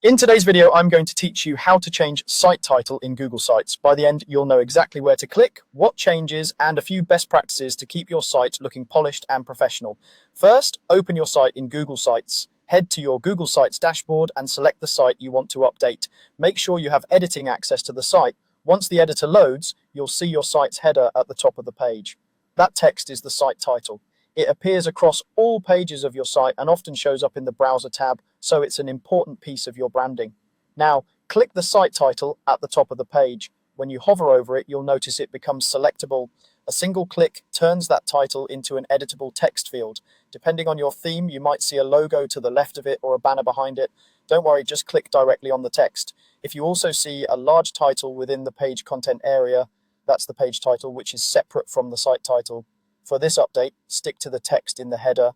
In today's video, I'm going to teach you how to change site title in Google Sites. By the end, you'll know exactly where to click, what changes, and a few best practices to keep your site looking polished and professional. First, open your site in Google Sites. Head to your Google Sites dashboard and select the site you want to update. Make sure you have editing access to the site. Once the editor loads, you'll see your site's header at the top of the page. That text is the site title. It appears across all pages of your site and often shows up in the browser tab, so it's an important piece of your branding. Now, click the site title at the top of the page. When you hover over it, you'll notice it becomes selectable. A single click turns that title into an editable text field. Depending on your theme, you might see a logo to the left of it or a banner behind it. Don't worry, just click directly on the text. If you also see a large title within the page content area, that's the page title, which is separate from the site title. For this update, stick to the text in the header,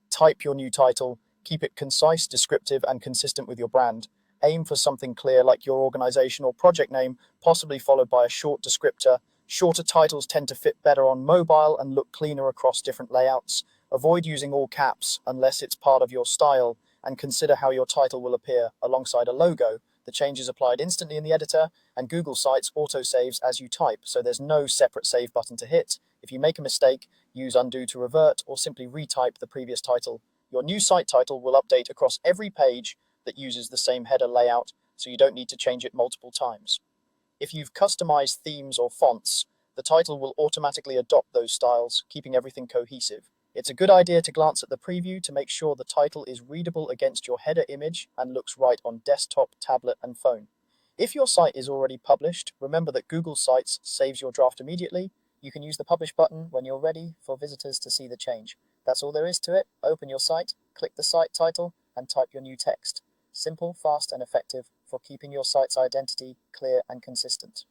type your new title, keep it concise, descriptive, and consistent with your brand. Aim for something clear like your organization or project name, possibly followed by a short descriptor. Shorter titles tend to fit better on mobile and look cleaner across different layouts. Avoid using all caps unless it's part of your style, and consider how your title will appear alongside a logo. The change is applied instantly in the editor, and Google Sites auto-saves as you type, so there's no separate save button to hit. If you make a mistake, use undo to revert or simply retype the previous title. Your new site title will update across every page that uses the same header layout, so you don't need to change it multiple times. If you've customized themes or fonts, the title will automatically adopt those styles, keeping everything cohesive. It's a good idea to glance at the preview to make sure the title is readable against your header image and looks right on desktop, tablet, and phone. If your site is already published, remember that Google Sites saves your draft immediately. You can use the publish button when you're ready for visitors to see the change. That's all there is to it. Open your site, click the site title, and type your new text. Simple, fast, and effective for keeping your site's identity clear and consistent.